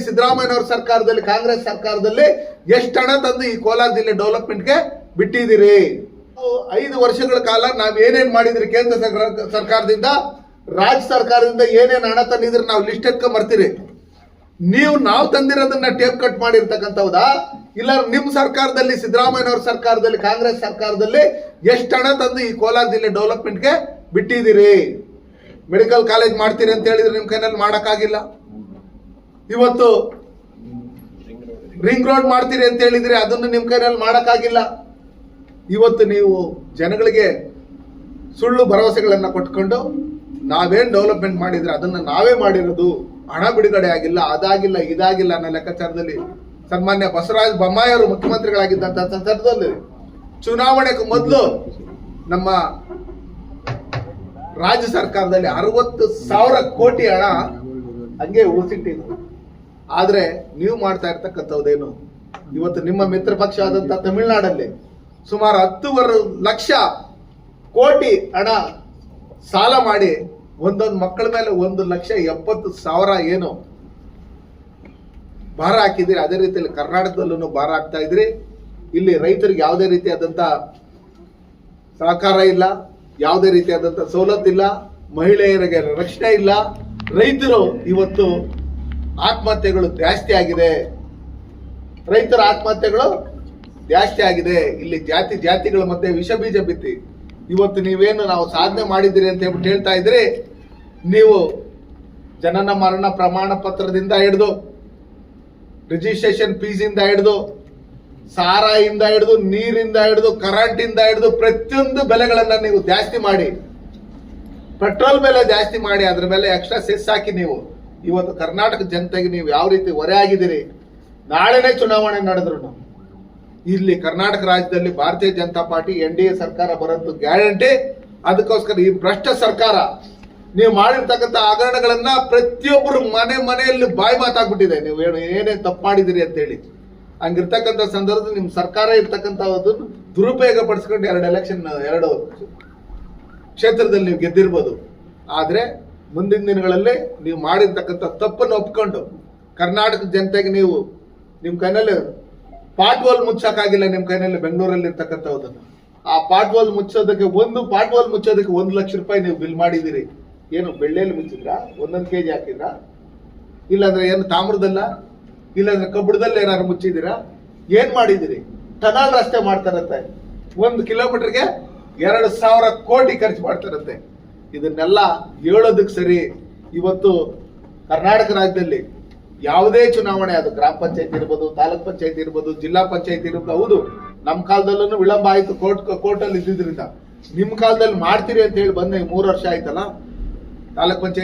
ಸಿದ್ದರಾಮಯ್ಯನವರ ಸರ್ಕಾರದಲ್ಲಿ, ಕಾಂಗ್ರೆಸ್ ಸರ್ಕಾರದಲ್ಲಿ ಎಷ್ಟು ಹಣ ತಂದು ಈ ಕೋಲಾರ ಜಿಲ್ಲೆ ಡೆವಲಪ್ಮೆಂಟ್ಗೆ ಬಿಟ್ಟಿದ್ದೀರಿ? 5 ವರ್ಷಗಳ ಕಾಲ ನಾವ್ ಏನೇನ್ ಮಾಡಿದ್ರಿ ಕೇಂದ್ರ ಸರ್ಕಾರದಿಂದ, ರಾಜ್ಯ ಸರ್ಕಾರದಿಂದ ಏನೇನ್ ಹಣ ತಂದಿದ್ರಿ ನಾವು ಲಿಸ್ಟ್ ಎತ್ಕೊಂಡ್ ಬರ್ತೀರಿ. ನಾವು ತಂದಿರೋದನ್ನ ಟೇಪ್ ಕಟ್ ಮಾಡಿರ್ತಕ್ಕಂಥವ್ದಾ? ಇಲ್ಲ ನಿಮ್ ಸರ್ಕಾರದಲ್ಲಿ, ಸಿದ್ದರಾಮಯ್ಯನವರ ಸರ್ಕಾರದಲ್ಲಿ, ಕಾಂಗ್ರೆಸ್ ಸರ್ಕಾರದಲ್ಲಿ ಎಷ್ಟು ಹಣ ತಂದು ಈ ಕೋಲಾರ ಜಿಲ್ಲೆ ಡೆವಲಪ್ಮೆಂಟ್ಗೆ ಬಿಟ್ಟಿದ್ದೀರಿ? ಮೆಡಿಕಲ್ ಕಾಲೇಜ್ ಮಾಡ್ತೀರಿ ಅಂತ ಹೇಳಿದ್ರೆ ನಿಮ್ ಕೈನಲ್ಲಿ ಮಾಡಕ್ಕಾಗಿಲ್ಲ. ಇವತ್ತು ರಿಂಗ್ ರೋಡ್ ಮಾಡ್ತೀರಿ ಅಂತ ಹೇಳಿದ್ರೆ ಅದನ್ನು ನಿಮ್ ಕೈನಲ್ಲಿ ಮಾಡಕ್ಕಾಗಿಲ್ಲ. ಇವತ್ತು ನೀವು ಜನಗಳಿಗೆ ಸುಳ್ಳು ಭರವಸೆಗಳನ್ನ ಕೊಟ್ಕೊಂಡು ನಾವೇನ್ ಡೆವಲಪ್ಮೆಂಟ್ ಮಾಡಿದ್ರೆ ಅದನ್ನ ನಾವೇ ಮಾಡಿರೋದು, ಹಣ ಬಿಡುಗಡೆ ಆಗಿಲ್ಲ, ಅದಾಗಿಲ್ಲ, ಇದಾಗಿಲ್ಲ ಅನ್ನೋ ಲೆಕ್ಕಾಚಾರದಲ್ಲಿ ಸನ್ಮಾನ್ಯ ಬಸವರಾಜ ಬೊಮ್ಮಾಯಿ ಅವರು ಮುಖ್ಯಮಂತ್ರಿಗಳಾಗಿದ್ದಂತ ಸಂದರ್ಭದಲ್ಲಿ ಚುನಾವಣೆಗೂ ಮೊದಲು ನಮ್ಮ ರಾಜ್ಯ ಸರ್ಕಾರದಲ್ಲಿ 60,000 ಕೋಟಿ ಹಣ ಹಂಗೆ ಉಳಿಸಿಟ್ಟಿದ್ರು. ಆದ್ರೆ ನೀವು ಮಾಡ್ತಾ ಇರ್ತಕ್ಕಂಥದ್ದೇನು? ಇವತ್ತು ನಿಮ್ಮ ಮಿತ್ರ ಪಕ್ಷ ಆದಂತ ತಮಿಳುನಾಡಲ್ಲಿ ಸುಮಾರು 10 ಲಕ್ಷ ಕೋಟಿ ಹಣ ಸಾಲ ಮಾಡಿ ಒಂದೊಂದು ಮಕ್ಕಳ ಮೇಲೆ 1,70,000 ಏನು ಭಾರ ಹಾಕಿದಿರಿ. ಅದೇ ರೀತಿಯಲ್ಲಿ ಕರ್ನಾಟಕದಲ್ಲೂ ಭಾರ ಹಾಕ್ತಾ ಇದ್ರಿ. ಇಲ್ಲಿ ರೈತರಿಗೆ ಯಾವುದೇ ರೀತಿಯಾದಂತ ಸಹಕಾರ ಇಲ್ಲ, ಯಾವುದೇ ರೀತಿಯಾದಂತ ಸವಲತ್ತಿಲ್ಲ, ಮಹಿಳೆಯರಿಗೆ ರಕ್ಷಣೆ ಇಲ್ಲ. ರೈತರು ಇವತ್ತು ಆತ್ಮಹತ್ಯೆಗಳು ಜಾಸ್ತಿ ಆಗಿದೆ. ರೈತರ ಆತ್ಮಹತ್ಯೆಗಳು ಜಾಸ್ತಿ ಆಗಿದೆ. ಇಲ್ಲಿ ಜಾತಿಗಳ ಮಧ್ಯೆ ವಿಷ ಬೀಜ ಬಿತ್ತಿ ಇವತ್ತು ನೀವೇನು ನಾವು ಸಾಧನೆ ಮಾಡಿದ್ದೀರಿ ಅಂತ ಹೇಳ್ತಾ ಇದ್ರಿ. ನೀವು ಜನನ ಮರಣ ಪ್ರಮಾಣ ಪತ್ರದಿಂದ ಹಿಡಿದು, ರಿಜಿಸ್ಟ್ರೇಷನ್ ಫೀಸ್ ಇಂದ ಹಿಡಿದು, ಸಾರಾಯಿಂದ ಹಿಡಿದು, ನೀರಿಂದ ಹಿಡಿದು, ಕರೆಂಟ್ ಇಂದ ಹಿಡಿದು ಪ್ರತಿಯೊಂದು ಬೆಲೆಗಳನ್ನ ನೀವು ಜಾಸ್ತಿ ಮಾಡಿ, ಪೆಟ್ರೋಲ್ ಬೆಲೆ ಜಾಸ್ತಿ ಮಾಡಿ, ಅದ್ರ ಮೇಲೆ ಎಕ್ಸ್ಟ್ರಾ ಸೆಸ್ ಹಾಕಿ ನೀವು ಇವತ್ತು ಕರ್ನಾಟಕ ಜನತೆಗೆ ನೀವು ಯಾವ ರೀತಿ ಹೊರೆ ಆಗಿದ್ದೀರಿ. ನಾಳೆನೇ ಚುನಾವಣೆ ನಡೆದ್ರು ಇಲ್ಲಿ ಕರ್ನಾಟಕ ರಾಜ್ಯದಲ್ಲಿ ಭಾರತೀಯ ಜನತಾ ಪಾರ್ಟಿ NDA ಸರ್ಕಾರ ಬರೋದು ಗ್ಯಾರಂಟಿ. ಅದಕ್ಕೋಸ್ಕರ ಈ ಭ್ರಷ್ಟ ಸರ್ಕಾರ ನೀವು ಮಾಡಿರ್ತಕ್ಕಂಥ ಹಗರಣಗಳನ್ನ ಪ್ರತಿಯೊಬ್ಬರು ಮನೆಯಲ್ಲಿ ಬಾಯಿ ಮಾತಾಗ್ಬಿಟ್ಟಿದೆ. ನೀವು ಏನೇ ತಪ್ಪು ಮಾಡಿದಿರಿ ಅಂತ ಹೇಳಿ. ಹಂಗಿರ್ತಕ್ಕಂಥ ಸಂದರ್ಭದಲ್ಲಿ ನಿಮ್ ಸರ್ಕಾರ ಇರ್ತಕ್ಕಂಥದ್ದನ್ನು ದುರುಪಯೋಗ ಪಡಿಸ್ಕೊಂಡು 2 ಕ್ಷೇತ್ರದಲ್ಲಿ ನೀವು ಗೆದ್ದಿರ್ಬೋದು. ಆದ್ರೆ ಮುಂದಿನ ದಿನಗಳಲ್ಲಿ ನೀವು ಮಾಡಿರ್ತಕ್ಕಂಥ ತಪ್ಪನ್ನು ಒಪ್ಕೊಂಡು ಕರ್ನಾಟಕ ಜನತೆಗೆ ನೀವು ನಿಮ್ ಕೈನಲ್ಲಿ ಪಾಟ್ವಾಲ್ ಮುಚ್ಚಕ್ಕಾಗಿಲ್ಲ. ನಿಮ್ ಕೈನಲ್ಲಿ ಬೆಂಗಳೂರಲ್ಲಿ ಇರ್ತಕ್ಕಂಥದ್ದನ್ನು ಆ ಪಾಟ್ವಾಲ್ ಮುಚ್ಚೋದಕ್ಕೆ, ಒಂದು ಪಾಟ್ವಾಲ್ ಮುಚ್ಚೋದಕ್ಕೆ 1 ಲಕ್ಷ ರೂಪಾಯಿ ನೀವು ಬಿಲ್ ಮಾಡಿದಿರಿ. ಏನು ಬೆಳ್ಳಿಯಲ್ಲಿ ಮುಚ್ಚಿದ್ರಾ? 1 kg ಹಾಕಿದ್ರಾ? ಇಲ್ಲಾಂದ್ರೆ ಏನು ತಾಮ್ರದಲ್ಲ, ಇಲ್ಲಾಂದ್ರೆ ಕಬ್ಬಡದಲ್ಲಿ ಏನಾದ್ರು ಮುಚ್ಚಿದ್ದೀರಾ? ಏನ್ ಮಾಡಿದಿರಿ? ಟನಲ್ ರಸ್ತೆ ಮಾಡ್ತಾರಂತೆ, 1 ಕಿಲೋಮೀಟರ್ಗೆ 2,000 ಕೋಟಿ ಖರ್ಚು ಮಾಡ್ತಾರಂತೆ. ಇದನ್ನೆಲ್ಲ ಹೇಳೋದಕ್ಕೆ ಸರಿ. ಇವತ್ತು ಕರ್ನಾಟಕ ರಾಜ್ಯದಲ್ಲಿ ಯಾವುದೇ ಚುನಾವಣೆ, ಅದು ಗ್ರಾಮ ಪಂಚಾಯತ್ ಇರ್ಬೋದು, ತಾಲೂಕ್ ಪಂಚಾಯತ್ ಇರ್ಬೋದು, ಜಿಲ್ಲಾ ಪಂಚಾಯತ್ ಇರ್ಬೋದು. ಹೌದು, ನಮ್ಮ ಕಾಲದಲ್ಲೂ ವಿಳಂಬ ಆಯ್ತು, ಕೋರ್ಟಲ್ಲಿ ಇದ್ದಿದ್ರಿಂದ. ನಿಮ್ ಕಾಲದಲ್ಲಿ ಮಾಡ್ತೀರಿ ಅಂತ ಹೇಳಿ ಬಂದ 3 ವರ್ಷ ಆಯ್ತಲ್ಲ ತಾಲೂಕ್ ಪಂಚಾಯತ್